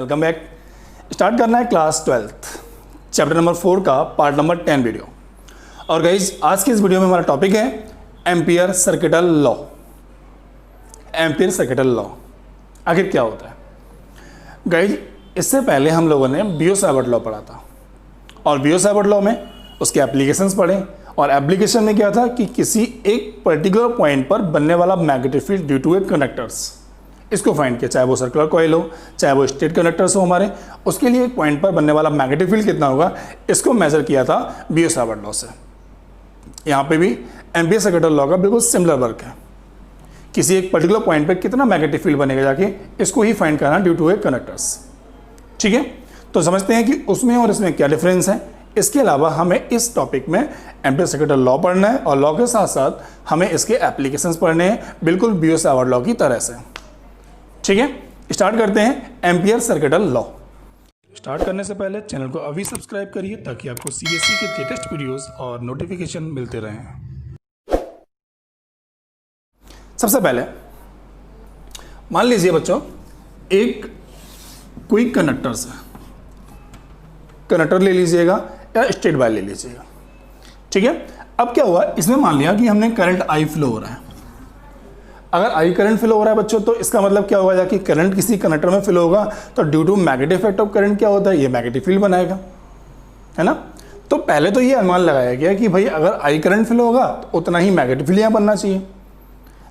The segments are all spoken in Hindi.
Welcome back. स्टार्ट करना है क्लास 12th चैप्टर नंबर 4 का पार्ट नंबर 10 वीडियो। और गाइज आज की इस वीडियो में हमारा टॉपिक है ampere circuital law. Ampere circuital law आखिर क्या होता है गाइज? इससे पहले हम लोगों ने बियो-सावर्ट लॉ पढ़ा था और बियो-सावर्ट लॉ में उसके एप्लीकेशंस पढ़े और एप्लीकेशन में क्या था कि किसी एक पर्टिकुलर पॉइंट पर बनने वाला magnetic field due to a conductors, इसको फाइंड किया, चाहे वो सर्कुलर कॉइल हो चाहे वो स्ट्रेट कंडक्टर्स हो हमारे, उसके लिए एक पॉइंट पर बनने वाला मैग्नेटिक फील्ड कितना होगा इसको मेजर किया था बियो-सावर्ट लॉ से। यहाँ पे भी एम्पियर सर्किटल लॉ का बिल्कुल सिमिलर वर्क है। किसी एक पर्टिकुलर पॉइंट पर कितना मैग्नेटिक फील्ड बनेगा जाके इसको ही फाइंड करना ड्यू टू ए कंडक्टर्स। ठीक है, तो समझते हैं कि उसमें और इसमें क्या डिफरेंस है। इसके अलावा हमें इस टॉपिक में एम्पियर सर्किटल लॉ पढ़ना है और लॉ के साथ साथ हमें इसके एप्लीकेशंस पढ़ने हैं बिल्कुल बियो-सावर्ट लॉ की तरह से। ठीक है, स्टार्ट करते हैं एम्पियर सर्किटल लॉ। स्टार्ट करने से पहले चैनल को अभी सब्सक्राइब करिए ताकि आपको सीएससी के लेटेस्ट वीडियोस और नोटिफिकेशन मिलते रहें। सबसे पहले मान लीजिए बच्चों एक कोई कंडक्टर्स है, कंडक्टर ले लीजिएगा या स्ट्रेट वायर ले लीजिएगा। ठीक है, अब क्या हुआ, इसमें मान लिया कि हमने करंट आई फ्लो हो रहा है। अगर आई करंट फ्लो हो रहा है बच्चों तो इसका मतलब क्या होगा कि करंट किसी कंडक्टर में फ्लो होगा तो due to magnetic effect of current क्या होता है, ये मैग्नेटिक फील्ड बनाएगा, है ना। तो पहले तो ये अनुमान लगाया गया कि भाई अगर आई करंट फ्लो होगा तो उतना ही मैग्नेटिक फील्ड यहाँ बनना चाहिए।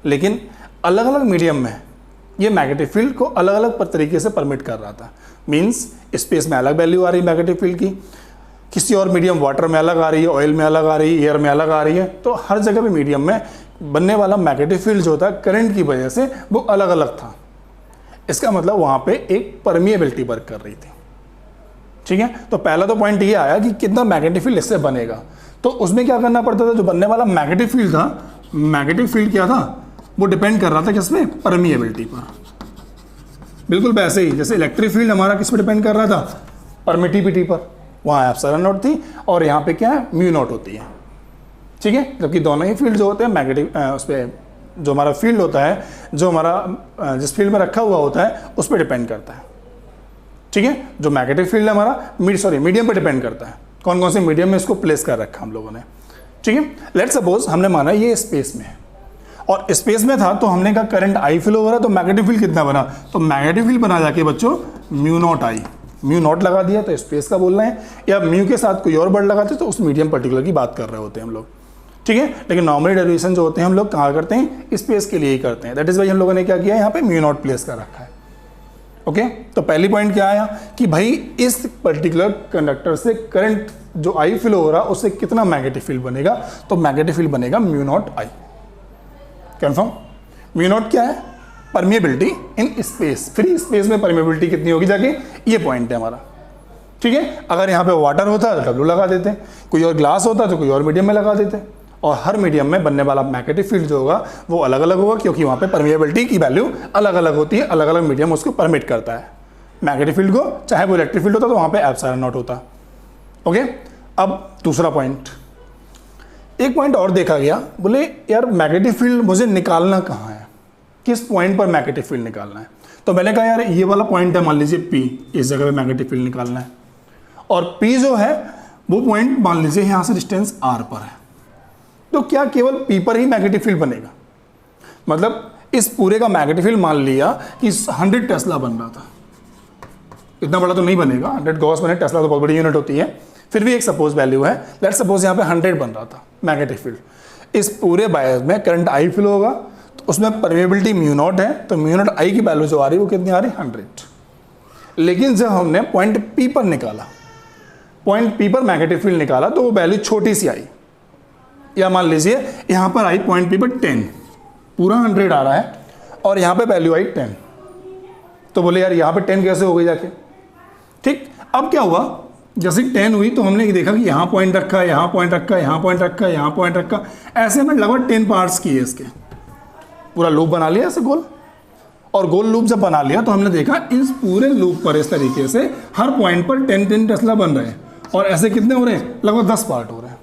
लेकिन अलग अलग मीडियम में ये मैग्नेटिक फील्ड को अलग अलग तरीके से परमिट कर रहा था। मीन्स स्पेस में अलग वैल्यू आ रही है मैग्नेटिक फील्ड की, किसी और मीडियम वाटर में अलग आ रही है, ऑयल में अलग आ रही है, एयर में अलग आ रही है। तो हर जगह पे मीडियम में बनने वाला मैग्नेटिक फील्ड जो होता है करंट की वजह से वो अलग अलग था। इसका मतलब वहाँ पे एक परमिएबिलिटी वर्क कर रही थी। ठीक है, तो पहला तो पॉइंट ये आया कि कितना मैग्नेटिक फील्ड इससे बनेगा। तो उसमें क्या करना पड़ता था, जो बनने वाला मैग्नेटिक फील्ड था, मैग्नेटिक फील्ड क्या था वो डिपेंड कर रहा था किसमें, परमिएबिलिटी पर। बिल्कुल वैसे ही जैसे इलेक्ट्रिक फील्ड हमारा किस पर डिपेंड कर रहा था, परमिटिविटी पर। वहाँ एप्सिलॉन नॉट थी और यहाँ पे क्या है, म्यू नॉट होती है। ठीक है, जबकि दोनों ही फील्ड जो होते हैं मैग्नेटिक उस पर जो हमारा फील्ड होता है, जो हमारा जिस फील्ड में रखा हुआ होता है उस पर डिपेंड करता है। ठीक है, जो मैग्नेटिक फील्ड है हमारा मीडियम पर डिपेंड करता है, कौन कौन से मीडियम में इसको प्लेस कर रखा हम लोगों ने। ठीक है, लेट्स सपोज हमने माना ये स्पेस में है और स्पेस में था तो हमने कहा करंट आई फ्लो हो रहा है तो मैग्नेटिक फील्ड कितना बना, तो मैग्नेटिक फील्ड बना जाके बच्चों म्यू नॉट आई, म्यू नॉट लगा दिया तो स्पेस का बोल रहे हैं, या म्यू के साथ कोई और वर्ड लगाते तो उस मीडियम पर्टिकुलर की बात कर रहे होते हैं हम लोग। ठीक है, लेकिन नॉर्मली डेरिवेशन जो होते हैं हम लोग कहाँ करते हैं, स्पेस के लिए ही करते हैं। दैट इज वाई हम लोगों ने क्या किया, यहाँ पे म्यू नॉट प्लेस कर रखा है। ओके, तो पहली पॉइंट क्या आया कि भाई इस पर्टिकुलर कंडक्टर से करंट जो आई फ्लो हो रहा है उससे कितना मैग्नेटिक फील्ड बनेगा, तो मैग्नेटिक फील्ड बनेगा म्यू नॉट आई। कंफर्म, म्यू नॉट क्या है, permeability in space, free space में परमिएबिलिटी कितनी होगी जाके, ये पॉइंट है हमारा। ठीक है, अगर यहाँ पे वाटर होता तो डब्ल्यू लगा देते, कोई और ग्लास होता तो कोई और मीडियम में लगा देते, और हर मीडियम में बनने वाला मैग्नेटिक फील्ड जो होगा वो अलग अलग होगा क्योंकि वहाँ पे परमिएबिलिटी की वैल्यू अलग अलग होती है, अलग अलग मीडियम उसको परमिट करता है मैग्नेटिक फील्ड को। चाहे वो इलेक्ट्रिक फील्ड होता तो वहाँ पे एप्सिलॉन नॉट होता। ओके, अब दूसरा पॉइंट, एक पॉइंट और देखा गया, बोले यार मैग्नेटिक फील्ड मुझे निकालना कहाँ है, किस पॉइंट पर मैग्नेटिक फील्ड निकालना है। तो मैंने कहा यार ये वाला पॉइंट है, मान लीजिए पी, इस जगह पे मैग्नेटिक फील्ड निकालना है, और पी जो है वो पॉइंट मान लीजिए यहाँ से डिस्टेंस आर पर है। तो क्या केवल पी पर ही मैग्नेटिक फील्ड बनेगा, मतलब इस पूरे का मैग्नेटिक फील्ड मान लिया कि 100 टेस्ला बन रहा था, इतना बड़ा तो नहीं बनेगा, 100 गॉस बने, टेस्ला तो बहुत बड़ी यूनिट होती है, फिर भी एक सपोज वैल्यू है, लेट्स सपोज यहाँ पे 100 बन रहा था मैग्नेटिक फील्ड। इस पूरे बायस में करंट आई फ्लो होगा तो उसमें परमिएबिलिटी म्यू नॉट है, तो म्यू नॉट आई की वैल्यू जो आ रही है वो कितनी आ रही है, 100। लेकिन जब हमने पॉइंट पी पर निकाला, पॉइंट पी पर मैग्नेटिक फील्ड निकाला तो वो वैल्यू छोटी सी आई, या मान लीजिए यहाँ पर आई पॉइंट पी पर 10, पूरा 100 आ रहा है और यहाँ पे वैल्यू आई 10, तो बोले यार यहाँ पे 10 कैसे हो गई जाके। ठीक, अब क्या हुआ, जैसे 10 हुई तो हमने देखा कि यहाँ पॉइंट रखा है, यहाँ पॉइंट रखा है, यहाँ पॉइंट रखा है, यहाँ पॉइंट रखा, ऐसे में लगभग 10 पार्ट्स किए इसके, पूरा लूप बना लिया ऐसे गोल। और गोल लूप जब बना लिया तो हमने देखा इस पूरे लूप पर इस तरीके से हर पॉइंट पर 10 टेस्ला बन रहे हैं, और ऐसे कितने हो रहे हैं, लगभग 10 पार्ट हो रहे हैं।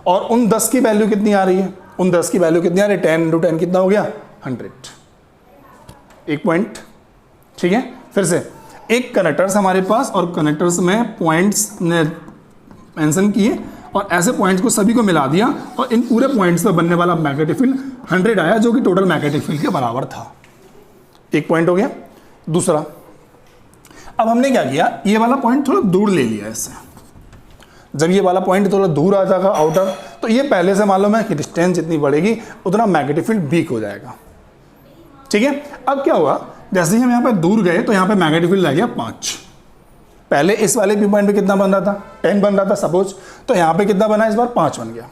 और उन 10 की वैल्यू कितनी आ रही है, उन 10 की वैल्यू कितनी आ रही है, 10 × 10 कितना हो गया, 100, एक पॉइंट। ठीक है, फिर से एक कनेक्टर्स हमारे पास और कनेक्टर्स में पॉइंट्स ने मेंशन किए और ऐसे पॉइंट्स को सभी को मिला दिया और इन पूरे पॉइंट्स पर बनने वाला मैग्नेटिक फील्ड 100 आया, जो कि टोटल मैग्नेटिक फील्ड के बराबर था। एक पॉइंट हो गया। दूसरा, अब हमने क्या किया, ये वाला पॉइंट थोड़ा दूर ले लिया इससे। जब ये वाला पॉइंट थोड़ा दूर आ जाएगा आउटर, तो ये पहले से मालूम है कि डिस्टेंस जितनी बढ़ेगी उतना मैग्नेटिक फील्ड वीक हो जाएगा। ठीक है, अब क्या हुआ, जैसे ही हम यहाँ पे दूर गए तो यहाँ पे मैग्नेटिक फील्ड आ गया 5। पहले इस वाले भी पॉइंट पे कितना बन रहा था, 10 बन रहा था सपोज, तो यहाँ पे कितना बना, इस बार 5 बन गया।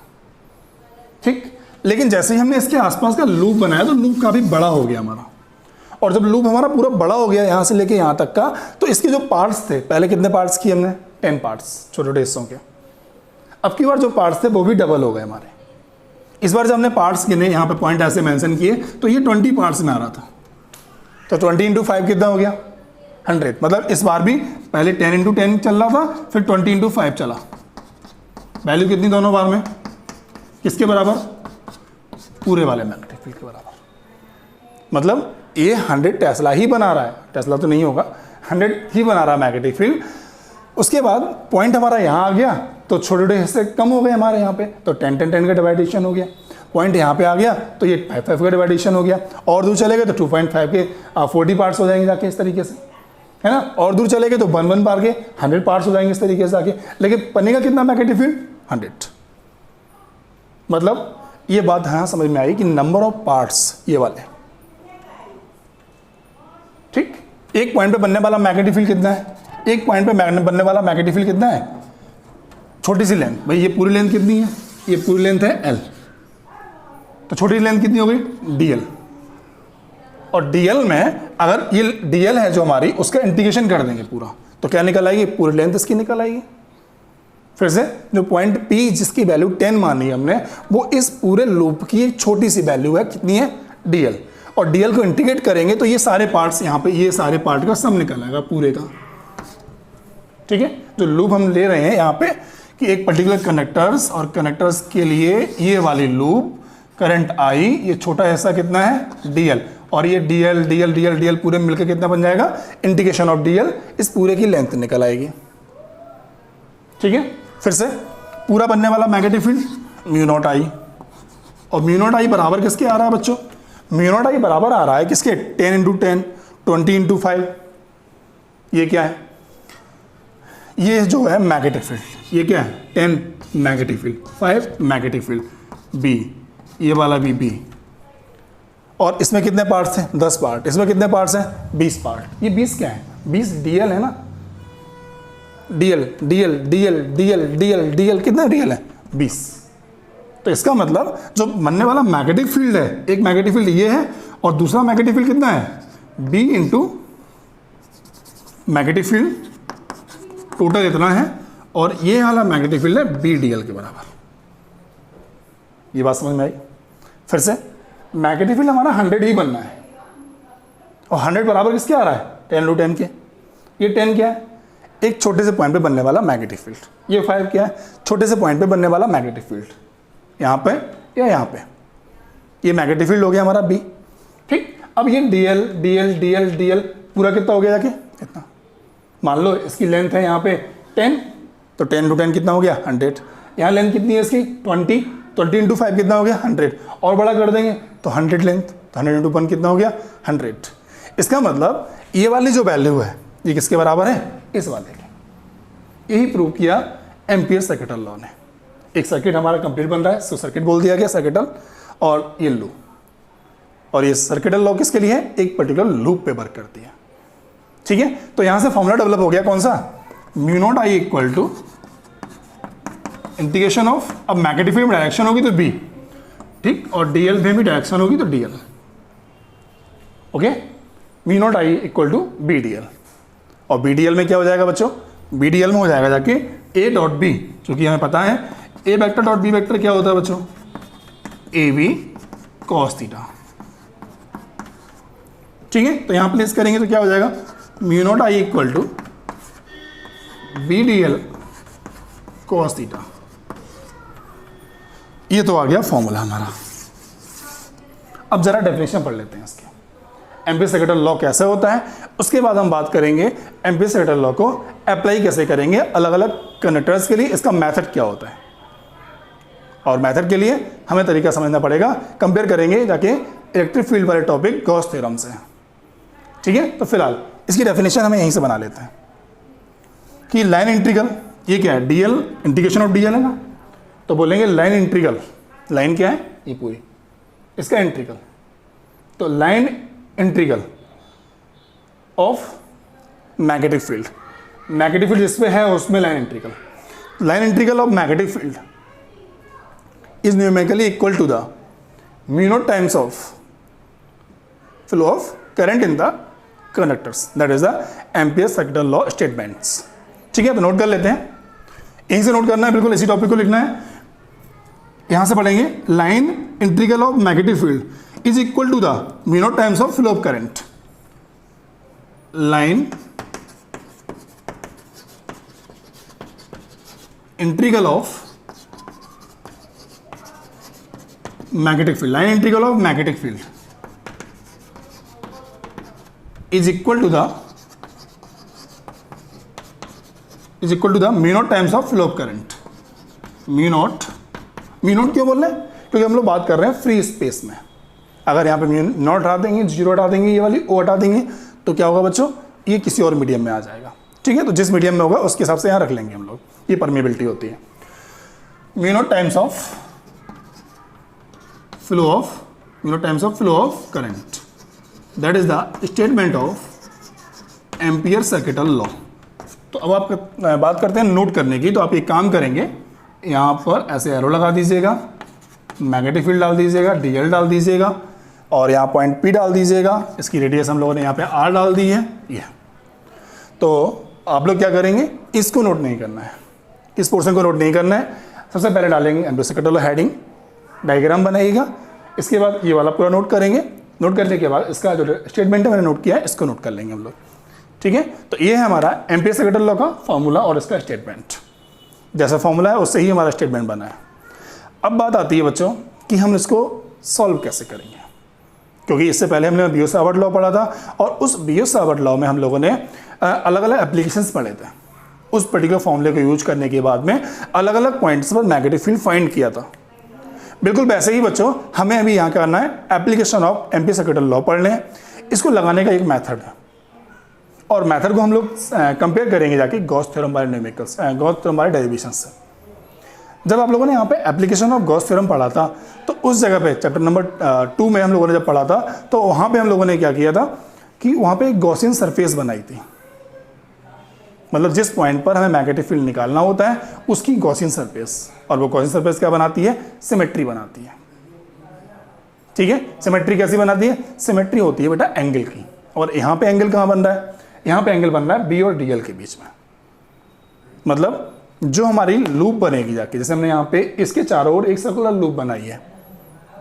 ठीक, लेकिन जैसे ही हमने इसके आसपास का लूप बनाया तो लूप काफ़ी बड़ा हो गया हमारा, और जब लूप हमारा पूरा बड़ा हो गया यहाँ से लेके यहाँ तक का, तो इसके जो पार्ट्स थे, पहले कितने पार्ट्स किए हमने, 10 पार्ट्स छोटे छोटे हिस्सों के। अब की बार जो पार्ट्स थे वो भी डबल हो गए हमारे। इस बार जब हमने पार्ट्स गिने, यहाँ पे पॉइंट ऐसे मेंशन किए, तो ये 20 पार्ट्स में आ रहा था। तो 20 × 5 कितना हो गया, 100। मतलब इस बार भी पहले 10 × 10 चल रहा था, फिर 20 × 5 चला। वैल्यू कितनी दोनों बार में, किसके बराबर, पूरे वाले मैग्नेटिक फील्ड के बराबर। मतलब ये 100 टेस्ला ही बना रहा है, टेस्ला तो नहीं होगा, 100 ही बना रहा है मैग्नेटिक फील्ड। उसके बाद पॉइंट हमारा यहाँ आ गया तो छोटे छोटे हिस्से कम हो गए हमारे यहाँ पे, तो 10 10 10 का डिवाइडेशन हो गया। पॉइंट यहाँ पे आ गया तो ये 5 5 का डिवाइडेशन हो गया। और दूर चले गए तो 2.5 के 40 पार्ट्स हो जाएंगे जाके इस तरीके से, है ना। और दूर चले गए तो 1 पार के 100 पार्ट्स हो जाएंगे इस तरीके से आके। लेकिन बनेगा कितना मैग्नेटिक फील्ड, 100। मतलब ये बात यहाँ समझ में आई कि नंबर ऑफ पार्ट्स ये वाले, ठीक। एक पॉइंट पे बनने वाला मैग्नेटिक फील्ड कितना है, एक पॉइंट पे बनने वाला मैग्नेटिक फील्ड कितना है, छोटी सी लेंथ, भाई ये पूरी लेंथ कितनी है, ये पूरी लेंथ है L, तो छोटी लेंथ कितनी हो गई DL। और DL में अगर ये DL है जो हमारी, उसका इंटीग्रेशन कर देंगे पूरा, तो क्या निकल आएगी, पूरी लेंथ इसकी निकल आएगी। फिर से जो पॉइंट P जिसकी वैल्यू 10 मानी है हमने, वो इस पूरे लूप की एक छोटी सी वैल्यू है, कितनी है, DL। और DL को इंटीग्रेट करेंगे तो ये सारे पार्ट्स यहाँ पे, ये सारे पार्ट का सम निकल आएगा पूरे का। ठीक है, जो लूप हम ले रहे हैं यहाँ पे कि एक पर्टिकुलर कंडक्टर्स और कंडक्टर्स के लिए ये वाली लूप करंट आई, ये छोटा हिस्सा कितना है, DL, और ये DL DL DL DL पूरे मिलकर कितना बन जाएगा, इंटीग्रेशन ऑफ DL, इस पूरे की लेंथ निकल आएगी। ठीक है, फिर से पूरा बनने वाला मैग्नेटिक फील्ड μ0I, और μ0I बराबर किसके आ रहा है बच्चों, μ0I बराबर आ रहा है किसके, 10 × 10 20 × 5। ये क्या है, ये जो है मैग्नेटिक फील्ड, ये क्या है, 10 magnetic field, 5 magnetic field, B, ये वाला भी B। और इसमें कितने पार्ट्स हैं, 10 पार्ट। इसमें कितने पार्ट्स हैं, 20 पार्ट। ये 20 क्या है, 20 DL है ना, DL DL DL DL DL DL कितने DL है, 20। तो इसका मतलब जो बनने वाला मैग्नेटिक फील्ड है, एक मैग्नेटिक फील्ड ये है और दूसरा मैग्नेटिक फील्ड कितना है, B × मैग्नेटिक फील्ड, टोटल इतना है, और ये वाला मैग्नेटिक फील्ड है BDL के बराबर। ये बात समझ में आई। फिर से मैग्नेटिक फील्ड हमारा 100 ही बनना है, और 100 बराबर किसके आ रहा है, 10 × 10 के। ये 10 क्या है, एक छोटे से पॉइंट पे बनने वाला मैग्नेटिक फील्ड। ये 5 क्या है, छोटे से पॉइंट पे बनने वाला मैग्नेटिक फील्ड, यहाँ पे या यहाँ पे। ये मैग्नेटिक फील्ड हो गया हमारा B। ठीक, अब ये DL DL DL DL पूरा कितना हो गया जाके, कितना, मान लो इसकी लेंथ है यहाँ पे 10, तो 10 × 10 कितना हो गया, 100। यहाँ लेंथ कितनी है इसकी, 20 × 5 कितना हो गया, 100। और बड़ा कर देंगे तो 100 लेंथ, तो 100 × 1 कितना हो गया, 100। इसका मतलब ये वाली जो वैल्यू है ये किसके बराबर है, इस वाले के। यही प्रूव किया एम्पियर सर्किटल लॉ ने। एक सर्किट हमारा कंप्लीट बन रहा है, सो सर्किट बोल दिया गया सर्किटल, और ये लूप, और ये सर्किटल लॉ किसके लिए है, एक पर्टिकुलर लूप पे वर्क करती है। ठीक है, तो यहां से फॉर्मूला डेवलप हो गया कौन सा, μ0I = इंटीग्रेशन ऑफ, अब मैग्नेटिक फील्ड में डायरेक्शन होगी तो B, ठीक, और DL में भी डायरेक्शन होगी तो DL। ओके, μ0I = BDL, और BDL में क्या हो जाएगा बच्चों, BDL में हो जाएगा जाके A.B, क्योंकि हमें पता है A vector dot B vector क्या होता है बच्चों, AB cos θ। ठीक है, तो यहां प्लेस करेंगे तो क्या हो जाएगा, μ0I = BDL cos θ। ये तो आ गया फॉर्मूला हमारा। अब जरा डेफिनेशन पढ़ लेते हैं इसके, एम्पियर सर्किटल लॉ कैसे होता है उसके बाद हम बात करेंगे एम्पियर सेकेंड लॉ को अप्लाई कैसे करेंगे अलग अलग कंडक्टर्स के लिए, इसका मेथड क्या होता है, और मेथड के लिए हमें तरीका समझना पड़ेगा। कंपेयर करेंगे जाके इलेक्ट्रिक फील्ड वाले टॉपिक गॉस थ्योरम से। ठीक है, तो फिलहाल इसकी डेफिनेशन हमें यहीं से बना लेते हैं कि लाइन इंटीग्रल, ये क्या है, डीएल, इंटीग्रेशन ऑफ डीएल है ना, तो बोलेंगे लाइन इंटीग्रल, लाइन क्या है ये पूरी, इसका इंटीग्रल, तो line integral of magnetic field, magnetic field जिसमें है उसमें line integral, line integral of magnetic field is numerically equal to the mu naught times of flow of current in the conductors, that is the Ampere's second law statements। ठीक है, तो नोट कर लेते हैं, यहीं से नोट करना है, बिल्कुल इसी टॉपिक को लिखना है। यहां से पढ़ेंगे line integral of magnetic field is equal to the mu naught times of flow of current, line integral of magnetic field, line integral of magnetic field is equal to the mu naught times of flow of current. Mu naught क्यों बोल रहे हैं, क्योंकि हम लोग बात कर रहे हैं फ्री स्पेस में। अगर यहाँ पे म्यू नॉट हटा देंगे, जीरो हटा देंगे, ये वाली ओ हटा देंगे, तो क्या होगा बच्चों, ये किसी और मीडियम में आ जाएगा। ठीक है, तो जिस मीडियम में होगा उसके हिसाब से यहाँ रख लेंगे हम लोग, ये परमेबिलिटी होती है। Mu naught times of flow of current, that is the statement of ampere second law. तो अब आप बात करते हैं नोट करने की, तो आप एक काम करेंगे, यहाँ पर ऐसे एरो लगा दीजिएगा, मैग्नेटिक फील्ड डाल दीजिएगा, डीएल डाल दीजिएगा, और यहाँ पॉइंट पी डाल दीजिएगा, इसकी रेडियस हम लोगों ने यहाँ पे आर डाल दी है। ये तो आप लोग क्या करेंगे, इसको नोट नहीं करना है, इस पोर्शन को नोट नहीं करना है। सबसे पहले डालेंगे ampere second law heading, diagram बनाइएगा, इसके बाद ये वाला पूरा नोट करेंगे। नोट करने के बाद इसका जो स्टेटमेंट है मैंने नोट किया है, इसको नोट कर लेंगे हम लोग। ठीक है, तो ये है हमारा एम्पियर सेकेंड लॉ का फॉर्मूला और इसका स्टेटमेंट। जैसा फॉर्मूला है उससे ही हमारा स्टेटमेंट बना है। अब बात आती है बच्चों कि हम इसको सॉल्व कैसे करेंगे, क्योंकि इससे पहले हमने बियो-सावर्ट लॉ पढ़ा था, और उस बियो-सावर्ट लॉ में हम लोगों ने अलग अलग एप्लीकेशंस पढ़े थे। उस पर्टिकुलर फॉर्मूले को यूज करने के बाद में अलग अलग पॉइंट्स पर मैग्नेटिक फील्ड फाइंड किया था। बिल्कुल वैसे ही बच्चों हमें अभी यहाँ करना है application of ampere second law पढ़ने हैं। इसको लगाने का एक मेथड है, और मेथड को हम लोग कंपेयर करेंगे जाके Gauss theorem by numericals, Gauss theorem by derivation से। जब आप लोगों ने यहाँ पे एप्लीकेशन ऑफ गॉस थ्योरम पढ़ा था, तो उस जगह पे चैप्टर नंबर 2 में हम लोगों ने जब पढ़ा था, तो वहाँ पे हम लोगों ने क्या किया था कि वहाँ पे एक गॉसियन सरफेस बनाई थी। मतलब जिस पॉइंट पर हमें मैग्नेटिक फील्ड निकालना होता है उसकी गॉसियन सरफेस, और वो गॉसियन सरफेस क्या बनाती है, सिमेट्री बनाती है। ठीक है, सिमेट्री कैसी बनाती है, सिमेट्री होती है बेटा एंगल की। और यहाँ पे एंगल कहाँ बन रहा है, यहाँ पे एंगल बन रहा है बी और डीएल के बीच में। मतलब जो हमारी लूप बनेगी जाके, जैसे हमने यहाँ पे इसके चारों ओर एक सर्कुलर लूप बनाई है,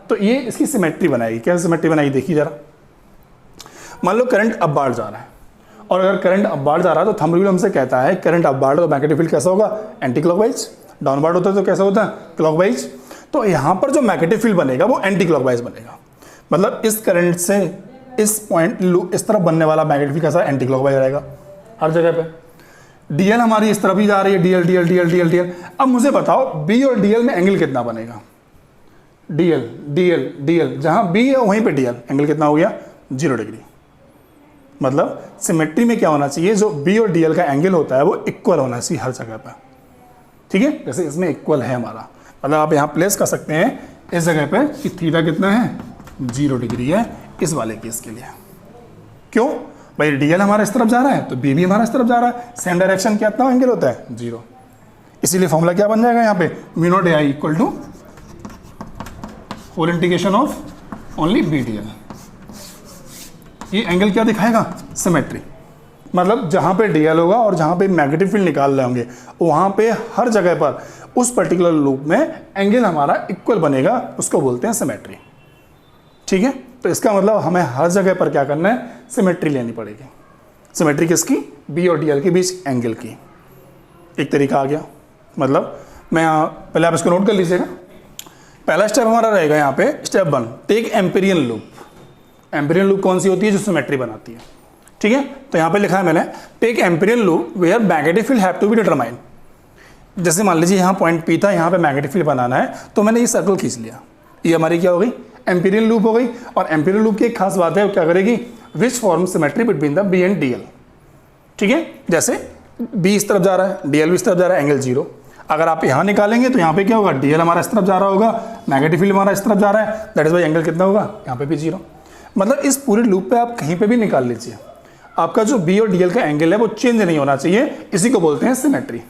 तो ये इसकी सिमेट्री बनाएगी। क्या सिमेट्री बनाई देखिए जरा। मान लो करंट अब बाहर जा रहा है, और अगर करंट अब बाहर जा रहा है तो थंब रूल हमसे कहता है करंट अब बाहर तो मैग्नेटिक फील्ड कैसा होगा, एंटी क्लॉकवाइज। डाउनवर्ड होता है तो कैसा होता है, क्लॉकवाइज। तो यहाँ पर जो मैग्नेटिक फील्ड बनेगा वो एंटी क्लॉकवाइज बनेगा। मतलब इस करंट से इस पॉइंट इस तरफ बनने वाला मैग्नेटिक फील्ड कैसा, एंटी क्लॉकवाइज रहेगा हर जगह पे। डीएल हमारी इस तरफ ही जा रही है, DL DL DL DL DL. अब मुझे बताओ बी और डीएल में एंगल कितना बनेगा, डीएल डीएल डीएल, जहाँ बी है वहीं पे डीएल, एंगल कितना हो गया, 0 डिग्री। मतलब सिमेट्री में क्या होना चाहिए, जो बी और डीएल का एंगल होता है वो इक्वल होना चाहिए हर जगह पर। ठीक है, जैसे इसमें इक्वल है हमारा, मतलब आप यहाँ प्लेस कर सकते हैं इस जगह पे कि थीटा कितना है, 0 डिग्री है इस वाले केस के लिए। क्यों भाई, डीएल हमारा इस तरफ जा रहा है तो बी भी हमारा इस तरफ जा रहा है, सेम डायरेक्शन कितना एंगल होता है, 0। इसीलिए फॉर्मूला क्या बन जाएगा यहाँ पे, mu naught I equal to whole integration of only B dl. ये एंगल क्या दिखाएगा, सिमेट्री। मतलब जहाँ पे डीएल होगा और जहाँ पे मैग्नेटिक फील्ड निकाल रहे होंगे वहाँ पे हर जगह पर उस पर्टिकुलर लूप में एंगल हमारा इक्वल बनेगा, उसको बोलते हैं सिमेट्री। ठीक है, तो इसका मतलब हमें हर जगह पर क्या करना है, सिमेट्री लेनी पड़ेगी। सिमेट्री किसकी, बी और डीएल के बीच एंगल की। एक तरीका आ गया। मतलब मैं पहले आप इसको नोट कर लीजिएगा। पहला स्टेप हमारा रहेगा यहाँ पे, स्टेप 1, टेक एम्पिरियन लूप। एम्पिरियन लूप कौन सी होती है, जो सिमेट्री बनाती है। ठीक है, तो यहाँ पे लिखा है मैंने take Amperian loop where magnetic field have to be determined. जैसे मान लीजिए यहाँ पॉइंट पी था, यहाँ पे मैग्नेटिक फील्ड बनाना है, तो मैंने ये सर्कल खींच लिया, ये हमारी क्या हो गई, एम्पीरियल लूप हो गई। और एम्पीरियल लूप की एक खास बात है, वो क्या करेगी, which form symmetry between the B and D L. ठीक है, जैसे बी इस तरफ जा रहा है, डी एल भी इस तरफ जा रहा है, एंगल 0। अगर आप यहाँ निकालेंगे तो यहाँ पे क्या होगा, डी एल हमारा इस तरफ जा रहा होगा, मैग्नेटिक फील्ड हमारा इस तरफ जा रहा है, दैट इज वाई एंगल कितना होगा, यहाँ पे भी 0। मतलब इस पूरे लूप पे आप कहीं पे भी निकाल लीजिए, आपका जो बी और डी एल का एंगल है वो चेंज नहीं होना चाहिए, इसी को बोलते हैं सिमेट्री।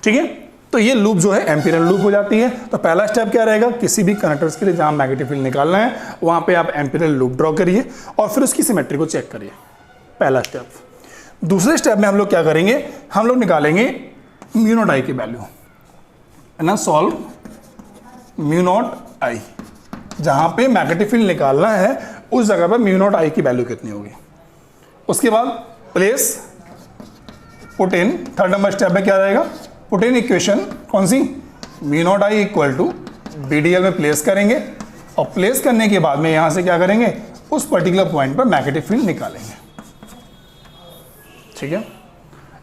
ठीक है, तो ये लूप जो है एम्पीरियल लूप हो जाती है। तो पहला स्टेप क्या रहेगा, किसी भी कनेक्टर्स के लिए जहां मैग्नेटिक फील्ड निकालना है वहां पे आप एम्पीरियल लूप ड्रॉ करिए और फिर उसकी सिमेट्री को चेक करिए, पहला स्टेप। दूसरे स्टेप में हम लोग क्या करेंगे, हम लोग निकालेंगे म्यू नॉट आई की वैल्यू, है ना, सॉल्व म्यू नॉट आई। जहां पे मैग्नेटिक फील्ड निकालना है उस जगह पर म्यू नॉट आई की वैल्यू कितनी होगी। उसके बाद place put in, third number step में क्या रहेगा, पुट इन इक्वेशन कौन सी, mu naught I equal to B D L में प्लेस करेंगे और प्लेस करने के बाद में यहां से क्या करेंगे, उस पर्टिकुलर पॉइंट पर मैग्नेटिक फील्ड निकालेंगे। ठीक है,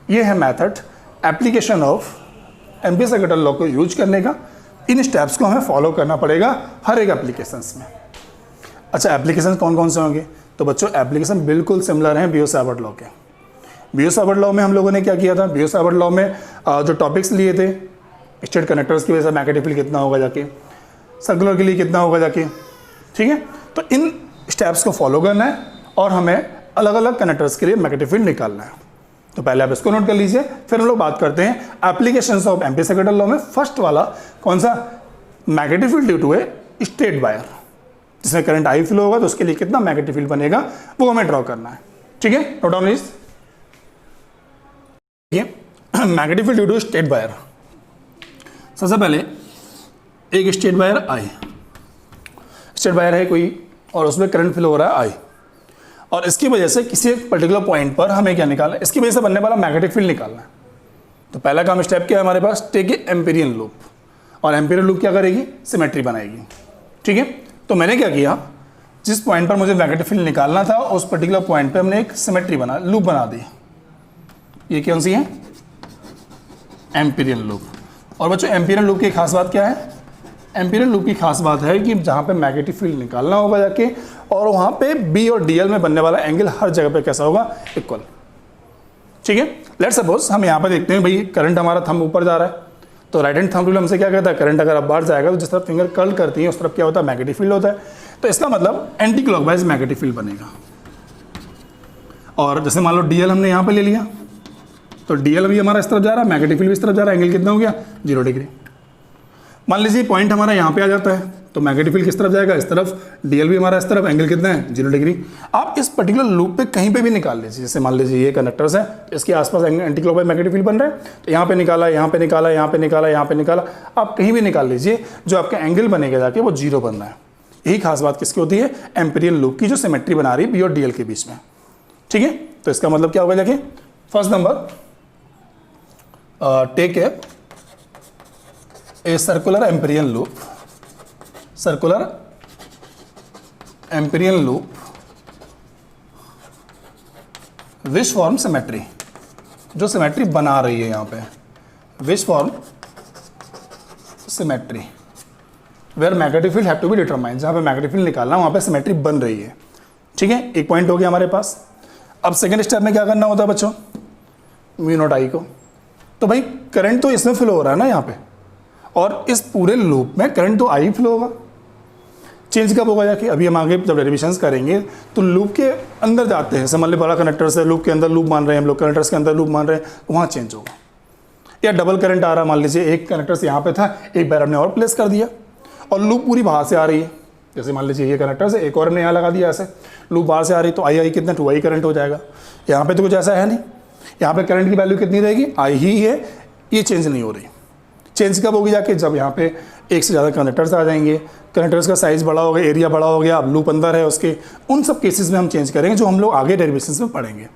ये है method application of Ampere circuit law को यूज करने का। इन स्टेप्स को हमें फॉलो करना पड़ेगा हर एक एप्लीकेशंस में। अच्छा, एप्लीकेशन कौन कौन से होंगे, तो बच्चों एप्लीकेशन बिल्कुल सिमिलर हैं बियो-सावर्ट लॉ के। बियो-सावर्ट लॉ में हम लोगों ने क्या किया था, बियो-सावर्ट लॉ में जो टॉपिक्स लिए थे, स्टेट कनेक्टर्स की वजह से मैग्नेटिक फील्ड कितना होगा जाके, सर्कुलर के लिए कितना होगा जाके। ठीक है, तो इन स्टेप्स को फॉलो करना है और हमें अलग अलग कनेक्टर्स के लिए मैग्नेटिक फील्ड निकालना है। तो पहले आप इसको नोट कर लीजिए, फिर हम लोग बात करते हैं applications of Ampere circuit law में। फर्स्ट वाला कौन सा, magnetic field due to a straight wire, जिसमें करंट आई फ्लो होगा तो उसके लिए कितना मैग्नेटिक फील्ड बनेगा वो हमें ड्रॉ करना है। ठीक है, note down please. Magnetic field due to straight wire, सबसे पहले एक straight wire I, straight wire है कोई और उसमें करंट फ्लो हो रहा है आई, और इसकी वजह से किसी एक पर्टिकुलर पॉइंट पर हमें क्या निकालना है, इसकी वजह से बनने वाला मैग्नेटिक फील्ड निकालना है। तो पहला काम स्टेप क्या है हमारे पास, टेक ए एम्पीरियल लूप, और एम्पीरियल लूप क्या करेगी, सिमेट्री बनाएगी। ठीक है, तो मैंने क्या किया, जिस पॉइंट पर मुझे मैग्नेटिक फील्ड निकालना था उस पर्टिकुलर पॉइंट पे हमने एक सिमेट्री बना, लूप बना दी। ये कौन सी है, एम्पीरियल लूप। और बच्चों एम्पीरियल लूप की खास बात क्या है, एम्पीरियल लूप की खास बात है कि जहाँ पे मैग्नेटिक फील्ड निकालना होगा जाके, और वहाँ पे बी और डी एल में बनने वाला एंगल हर जगह पे कैसा होगा, इक्वल। ठीक है, लेट्स सपोज हम यहाँ पे देखते हैं भाई करंट हमारा थंब ऊपर जा रहा है, तो राइट हैंड थंब रूल हमसे क्या कहता है, करंट अगर आप बाहर जाएगा तो जिस तरफ फिंगर कर्ल करती है उस तरफ क्या होता है, मैग्नेटिक फील्ड होता है। तो इसका मतलब एंटी क्लॉकवाइज मैग्नेटिक फील्ड बनेगा। और जैसे मान लो डी एल हमने यहाँ पे ले लिया, तो डी एल भी हमारा इस तरफ जा रहा है, मैग्नेटिक फील्ड भी इस तरफ जा रहा है, एंगल कितना हो गया, 0 डिग्री। मान लीजिए पॉइंट हमारा यहाँ पे आ जाता है, तो मैग्नेटिक फील्ड किस तरफ जाएगा, इस तरफ, डीएल भी हमारा इस तरफ, एंगल कितना है, 0 डिग्री। आप इस पर्टिकुलर लूप पे कहीं पे भी निकाल लीजिए, जैसे मान लीजिए ये कंडक्टर्स है, इसके आसपास एंटी क्लॉकवाइज मैग्नेटिक फील्ड बन रहा है, तो यहाँ पे निकाला, यहाँ पे निकाला, यहाँ पे निकाला, यहाँ पे निकाला, आप कहीं भी निकाल लीजिए, जो आपका एंगल बनेगा जाके वो 0 बनना है। यही खास बात किसकी होती है, एम्पीरियल लूप की, जो सिमेट्री बना रही है बी और डीएल के बीच में। ठीक है, तो इसका मतलब क्या होगा जाके, first number take a circular Amperian loop, circular Amperian loop which form symmetry, जो सिमेट्री बना रही है यहाँ पे, which form symmetry where magnetic field have to be determined, जहाँ पे मैग्नेटिक फील्ड निकालना वहाँ पे सिमेट्री बन रही है। ठीक है, एक पॉइंट हो गया हमारे पास। अब सेकेंड स्टेप में क्या करना होता है बच्चों, म्यू नॉट आई को, तो भाई करंट तो इसमें फ्लो हो रहा है ना यहाँ पे, और इस पूरे लूप में करंट तो आई फ्लो होगा। चेंज कब होगा जाके, अभी हम आगे जब डेरिवेशंस करेंगे तो लूप के अंदर जाते हैं, समझ लो बड़ा कनेक्टर्स है, लूप के अंदर लूप मान रहे हैं हम लोग, कनेक्टर्स के अंदर लूप मान रहे हैं, वहाँ चेंज होगा। या डबल करंट आ रहा, मान लीजिए एक कनेक्टर्स यहाँ पे था, एक बार हमने और प्लेस कर दिया और लूप पूरी बाहर से आ रही है, जैसे मान लीजिए ये कनेक्टर्स है, एक और हमने यहाँ लगा दिया, ऐसे लूप बाहर से आ रही, तो आई कितना 2i करंट हो जाएगा। यहाँ पे तो कुछ ऐसा है नहीं, यहाँ पे करंट की वैल्यू कितनी रहेगी, आई ही है, ये चेंज नहीं हो रही। चेंज कब होगी जाके, जब यहाँ पे एक से ज़्यादा कनेक्टर्स आ जाएंगे, कनेक्टर्स का साइज़ बड़ा हो गया, एरिया बड़ा हो गया, अब लूप अंदर है उसके, उन सब केसेस में हम चेंज करेंगे, जो हम लोग आगे डेरिवेशंस में पढ़ेंगे।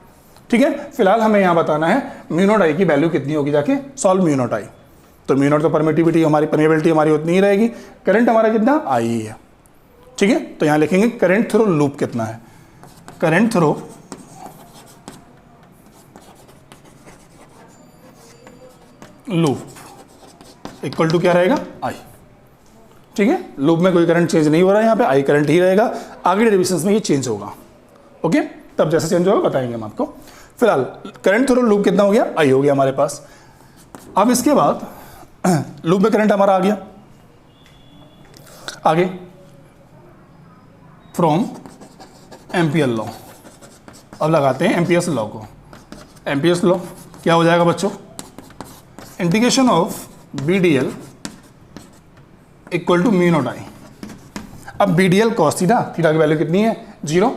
ठीक है, फिलहाल हमें यहाँ बताना है म्यू नॉट आई की वैल्यू कितनी होगी जाके, सॉल्व म्यू नॉट आई। तो म्यू नॉट तो परमिटिविटी हमारी, परमेबिलिटी हमारी उतनी ही रहेगी, करंट हमारा कितना, आई ही है। ठीक है, तो यहाँ लिखेंगे करंट थ्रू लूप कितना है, current through loop equal to क्या रहेगा, आई। ठीक है, लूप में कोई करंट चेंज नहीं हो रहा है, यहाँ पे आई करंट ही रहेगा, आगे डेरिवेशंस में ये चेंज होगा। ओके, तब जैसे चेंज होगा बताएंगे हम आपको। फिलहाल करंट थ्रू लूप कितना हो गया, आई हो गया हमारे पास। अब इसके बाद लूप में करंट हमारा आ गया, आगे फ्रॉम एम्पियर लॉ। अब लगाते हैं एम्पियर्स लॉ को। एम्पियर्स लॉ क्या हो जाएगा बच्चों, integration of B D L equal to mu naught I. अब B D L cos theta, theta की वैल्यू कितनी है, 0,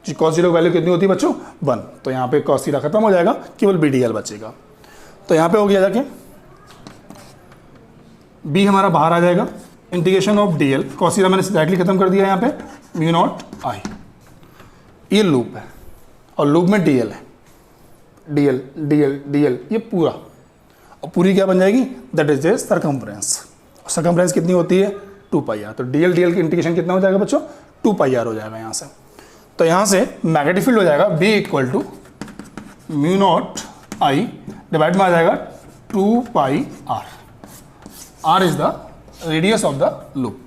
कॉस 0 की वैल्यू कितनी होती है बच्चों, 1। तो यहाँ पे कॉस थीटा खत्म हो जाएगा, केवल बी डी एल बचेगा। तो यहाँ पे हो गया जाके बी हमारा बाहर आ जाएगा, integration of D L cos theta मैंने डायरेक्टली खत्म कर दिया यहाँ पे, म्यू नॉट आई। ये लूप है और लूप में डी एल है, D L D L D L, ये पूरा, और पूरी क्या बन जाएगी, that is A circumference. Circumference कितनी होती है, 2 पाई आर। तो डी एल की इंटीग्रेशन कितना हो जाएगा बच्चों, 2 पाई आर हो जाएगा यहाँ से। तो यहाँ से मैग्नेटिक फील्ड हो जाएगा B equal to mu naught I, divide में आ जाएगा 2 pi R. R is the radius of the loop.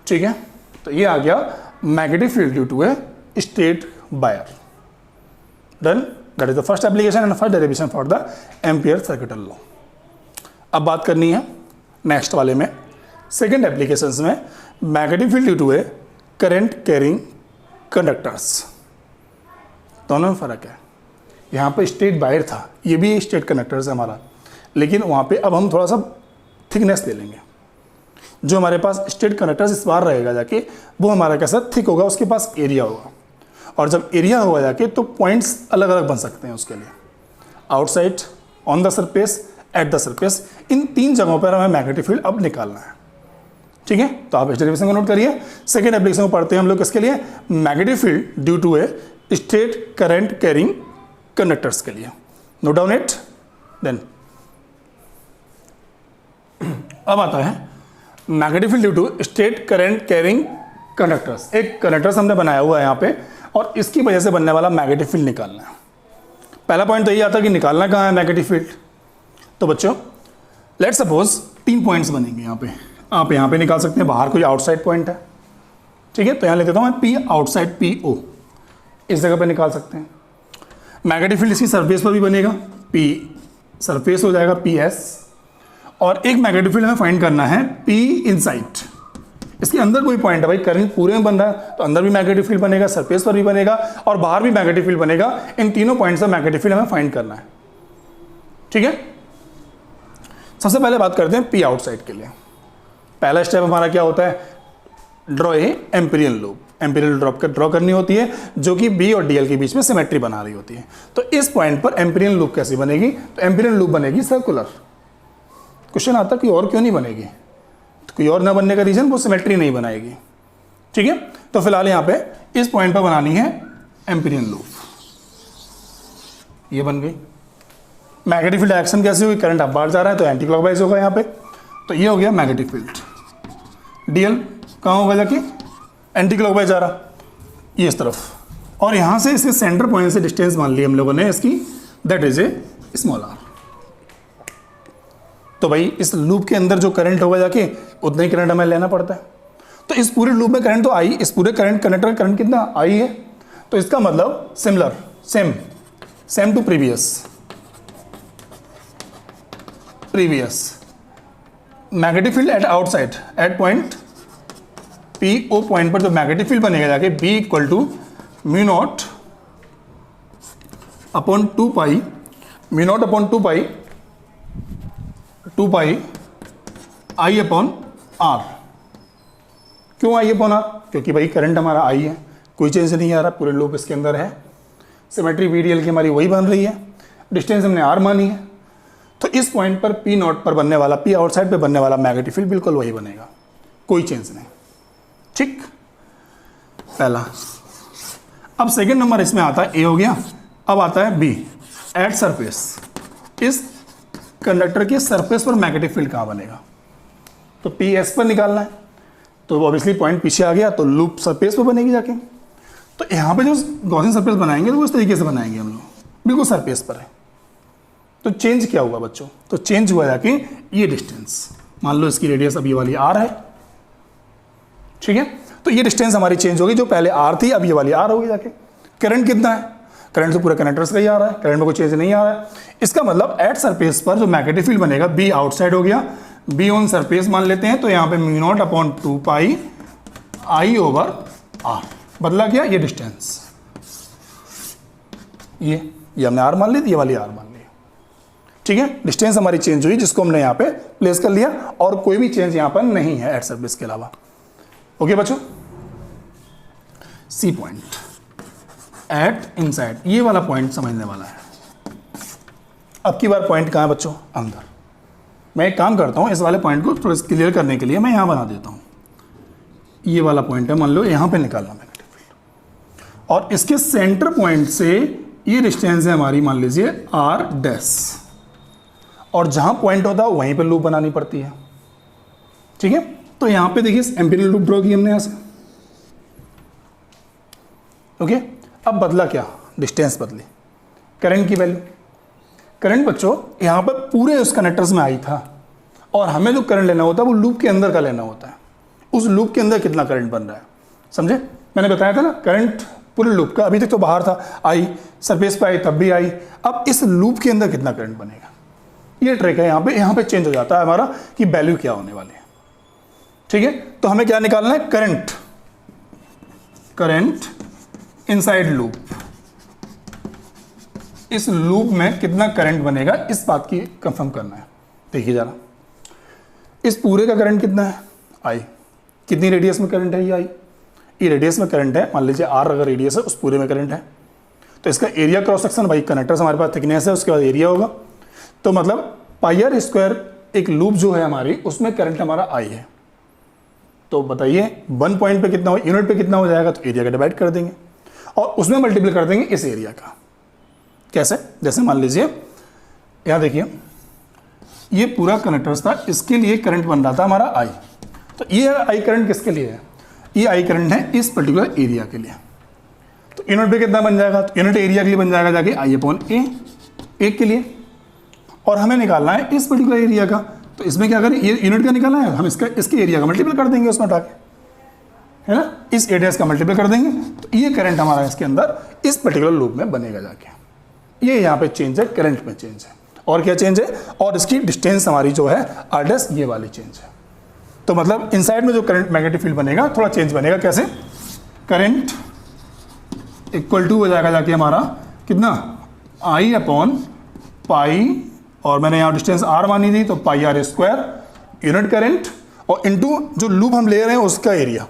ठीक है, तो ये आ गया magnetic field due to a straight wire. Done, that is the first application and first derivation for the Ampere circuital law. अब बात करनी है नेक्स्ट वाले में, सेकेंड एप्लीकेशंस में, magnetic field due to a current carrying conductors. दोनों में फ़र्क है, यहाँ पे स्टेट वायर था, ये भी स्टेट कंडक्टर्स है हमारा, लेकिन वहाँ पे अब हम थोड़ा सा थिकनेस ले लेंगे। जो हमारे पास स्टेट कंडक्टर्स इस बार रहेगा जाके, वो हमारा कैसा थिक होगा, उसके पास एरिया होगा, और जब एरिया होगा जाके तो पॉइंट्स अलग अलग बन सकते हैं उसके लिए, outside, on the surface, at the surface. इन 3 जगहों पर हमें मैग्नेटिक फील्ड अब निकालना है। ठीक है, तो आप इस डेरिवेशन को नोट करिए। सेकेंड एप्लीकेशन को पढ़ते हैं हम लोग किसके लिए, magnetic field due to a state current carrying conductors के लिए। Note down it. देन अब आता है magnetic field due to state current carrying conductors. एक कंडक्टर्स हमने बनाया हुआ है यहाँ पे, और इसकी वजह से बनने वाला मैग्नेटिक फील्ड निकालना है। पहला पॉइंट तो यही आता है कि निकालना कहाँ है मैग्नेटिक फील्ड। तो बच्चों लेट सपोज 3 पॉइंट्स बनेंगे यहाँ पे, आप यहाँ पे निकाल सकते हैं, बाहर कोई आउटसाइड पॉइंट है। ठीक है, तो यहाँ ले देता हूँ मैं पी आउटसाइड पी ओ, इस जगह पे निकाल सकते हैं। मैग्नेटिक फील्ड इसकी सरफेस पर भी बनेगा, पी सरफेस हो जाएगा पी एस, और एक मैग्नेटिक फील्ड हमें फाइंड करना है पी इनसाइड। इसके अंदर कोई पॉइंट है भाई, करंट पूरे में बन रहा है तो अंदर भी मैग्नेटिक फील्ड बनेगा, सरफेस पर भी बनेगा, और बाहर भी मैग्नेटिक फील्ड बनेगा। इन तीनों पॉइंट से मैग्नेटिक फील्ड हमें फाइंड करना है। ठीक है, सबसे पहले बात करते हैं पी आउटसाइड के लिए। पहला स्टेप हमारा क्या होता है, draw a imperial loop. Imperial draw करनी होती है जो कि बी और डीएल के बीच में सिमेट्री बना रही होती है। तो इस पॉइंट पर एम्पिरियल लूप कैसी बनेगी, तो एम्पिरियल लूप बनेगी सर्कुलर। क्वेश्चन आता है कि और क्यों नहीं बनेगी, तो कोई और ना बनने का रीजन, वो सिमेट्री नहीं बनाएगी। ठीक है, तो फिलहाल यहाँ पे इस पॉइंट पर बनानी है एम्पिरियल लूप। ये बन गई। मैग्नेटिक फील्ड डायरेक्शन कैसी होगी, करंट अब बाहर जा रहा है तो एंटी क्लॉकवाइज होगा यहाँ पे, तो ये हो गया मैग्नेटिक फील्ड। डीएल कहाँ होगा जाके, एंटी क्लॉकवाइज जा रहा ये इस तरफ, और यहाँ से इसके सेंटर पॉइंट से डिस्टेंस मान ली हम लोगों ने इसकी, that is a small R. तो भाई इस लूप के अंदर जो करंट होगा जाके उतना ही करंट हमें लेना पड़ता है। तो इस पूरे लूप में करंट तो आई, इस पूरे करंट कंडक्टर का करंट कितना आई है, तो इसका मतलब similar, same to previous magnetic field at outside at point P O point पर जो मैग्नेटिक फील्ड बनेगा जाके B equal to mu naught upon 2 pi, mu naught upon 2 pi I upon R. क्यों आई अपॉन आर, क्योंकि भाई करंट हमारा आई है, कोई चेंज नहीं आ रहा, पूरे लूप इसके अंदर है, सिमेट्री वीडीएल की हमारी वही बन रही है, डिस्टेंस हमने आर मानी है, तो इस पॉइंट पर पी नॉट पर बनने वाला, पी आउटसाइड पे बनने वाला मैग्नेटिक फील्ड बिल्कुल वही बनेगा, कोई चेंज नहीं। ठीक, पहला। अब सेकंड नंबर इसमें आता है, ए हो गया। अब आता है बी, एट सरफेस। इस कंडक्टर के सरफेस पर मैग्नेटिक फील्ड कहाँ बनेगा, तो पी एस पर निकालना है, तो ऑब्वियसली पॉइंट पीछे आ गया, तो लूप सरफेस पर बनेगी जाके। तो यहाँ पे जो गॉसियन सरफेस बनाएंगे तो वो इस तरीके से बनाएंगे हम लोग, बिल्कुल सरफेस पर है। तो चेंज क्या हुआ बच्चों? तो चेंज हुआ जाके ये डिस्टेंस, मान लो इसकी रेडियस अब ये वाली आर है, ठीक है, तो ये डिस्टेंस हमारी चेंज होगी, जो पहले आर थी अब ये वाली आर होगी जाके। करंट कितना है? करंट तो पूरा कनेक्टर्स का ही आ रहा है, करंट में कोई चेंज नहीं आ रहा है। इसका मतलब एट सरफेस पर जो मैग्नेटिक फील्ड बनेगा, बी आउटसाइड हो गया, बी ऑन सरफेस मान लेते हैं, तो यहाँ पे mu naught upon 2 pi I over R, बदला क्या? ये डिस्टेंस, ये हमने आर मान ली थी, ये वाली आर मान ली, ठीक है। डिस्टेंस हमारी चेंज हुई जिसको हमने यहाँ पे प्लेस कर लिया, और कोई भी चेंज यहाँ पर नहीं है एट सरफेस के अलावा। ओके बच्चों, सी पॉइंट एट इनसाइड, ये वाला पॉइंट समझने वाला है। अब की बार पॉइंट कहाँ है बच्चों? अंदर। मैं एक काम करता हूँ, इस वाले पॉइंट को थोड़ा क्लियर करने के लिए मैं यहाँ बना देता हूँ। ये वाला पॉइंट है, मान लो यहाँ पे निकालना मैग्नेटिक फील्ड, और इसके सेंटर पॉइंट से ये डिस्टेंस है हमारी, मान लीजिए आर डैश, और जहाँ पॉइंट होता है वहीं पर लूप बनानी पड़ती है, ठीक है। तो यहाँ पे देखिए एम्पिरिकल लूप ड्रॉ की हमने यहाँ से, ओके। अब बदला क्या? डिस्टेंस बदली, करंट की वैल्यू। करंट बच्चों यहाँ पर पूरे उस कनेक्टर्स में आई था, और हमें जो करंट लेना होता है वो लूप के अंदर का लेना होता है। उस लूप के अंदर कितना करंट बन रहा है, समझे? मैंने बताया था ना, करंट पूरे लूप का, अभी तक तो बाहर था, आई सरफेस पे आई तब भी आई, अब इस लूप के अंदर कितना करंट बनेगा, ये ट्रिक है। यहाँ पे चेंज हो जाता है हमारा कि वैल्यू क्या होने वाली है, ठीक है। तो हमें क्या निकालना है? करंट इनसाइड लूप, इस लूप में कितना करंट बनेगा, इस बात की कंफर्म करना है। देखिए जरा, इस पूरे का करंट कितना है? आई। कितनी रेडियस में करंट है? ये आई। ये रेडियस में करंट है, मान लीजिए आर अगर रेडियस है, उस पूरे में करंट है, तो इसका एरिया क्रॉस सेक्शन, भाई कनेक्टर्स हमारे पास थिकनेस है, उसके बाद एरिया होगा, तो मतलब पाई आर स्क्वायर एक लूप जो है हमारी, उसमें करंट हमारा आई है। तो बताइए 1 पॉइंट पे कितना हो, यूनिट पे कितना हो जाएगा? तो एरिया का डिवाइड कर देंगे और उसमें मल्टीप्लाई कर देंगे इस एरिया का। कैसे? जैसे मान लीजिए यहाँ देखिए, ये पूरा कनेक्टर्स था, इसके लिए करंट बन रहा था हमारा आई, तो ये आई करंट किसके लिए है? ये आई करंट है इस पर्टिकुलर एरिया के लिए। तो यूनिट पे कितना बन जाएगा? तो यूनिट एरिया के लिए बन जाएगा जाके आई अपॉन ए, एक के लिए, और हमें निकालना है इस पर्टिकुलर एरिया का। तो इसमें क्या करें? ये यूनिट का निकालना है, हम इसके एरिया का मल्टीपल कर देंगे उसमें उठा के, है ना, इस एरिया का मल्टीपल कर देंगे, तो ये करंट हमारा इसके अंदर इस पर्टिकुलर लूप में बनेगा जाके। ये यहाँ पे चेंज है, करंट में चेंज है। और क्या चेंज है? और इसकी डिस्टेंस हमारी जो है आर डैश, ये वाली चेंज है। तो मतलब इनसाइड में जो करंट मैग्नेटिक फील्ड बनेगा थोड़ा चेंज बनेगा। कैसे? करंट इक्वल टू हो जाएगा जाके हमारा कितना? आई अपॉन पाई, और मैंने यहाँ डिस्टेंस आर मानी थी, तो pi R square unit current, और इनटू जो लूप हम ले रहे हैं उसका area,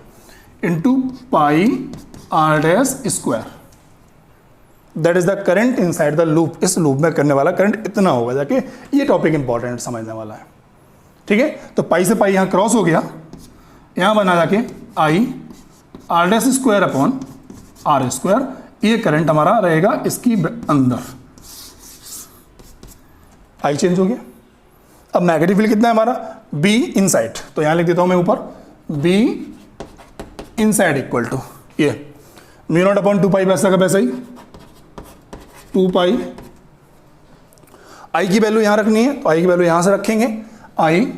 into pi R dash square, that is the current inside the loop. इस लूप में करने वाला करंट इतना होगा जाके। ये टॉपिक इंपॉर्टेंट समझने वाला है, ठीक है। तो पाई से पाई यहाँ क्रॉस हो गया, यहाँ बना जाके I R dash square upon R square, ये करंट हमारा रहेगा इसकी अंदर। आई चेंज हो गया। अब मैग्नेटिक फील्ड कितना है हमारा? बी इनसाइड, तो यहाँ लिख देता हूँ मैं ऊपर, बी इनसाइड इक्वल टू ये म्यू नॉट अपॉन 2 पाई, वैसा का वैसा ही 2 पाई। आई की वैल्यू यहाँ रखनी है, तो आई की वैल्यू यहाँ से रखेंगे, आई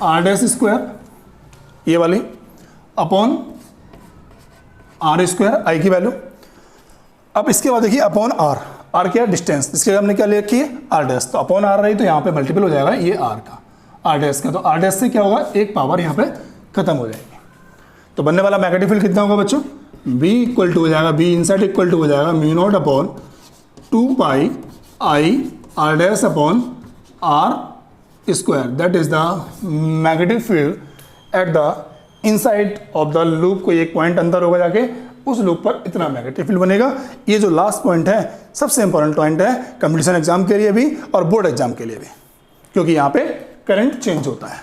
आर डैश स्क्वायर ये वाली अपॉन आर स्क्वायर, आई की वैल्यू। अब इसके बाद देखिए अपॉन आर, आर क्या? डिस्टेंस, इसके लिए हमने क्या ले रखी है? आर डैश, तो अपॉन आर रही, तो यहाँ पे मल्टीपल हो जाएगा ये आर का, आर डैश का, तो आर डैश से क्या होगा? एक पावर यहाँ पे खत्म हो जाएगी। तो बनने वाला मैग्नेटिक फील्ड कितना होगा बच्चों? बी इक्वल टू हो जाएगा, बी इनसाइड इक्वल टू हो जाएगा mu naught upon 2 pi I R dash upon R square, that is the magnetic field at the inside of the loop. कोई एक पॉइंट अंदर होगा जाके, उस लूप पर इतना मैग्नेटिक फील्ड बनेगा। ये जो लास्ट पॉइंट है सबसे इंपॉर्टेंट पॉइंट है कंपटीशन एग्जाम के लिए भी और बोर्ड एग्जाम के लिए भी, क्योंकि यहाँ पे करंट चेंज होता है,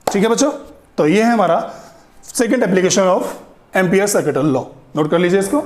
ठीक है बच्चों। तो ये है हमारा second application of ampere circuital law, note कर लीजिए इसको।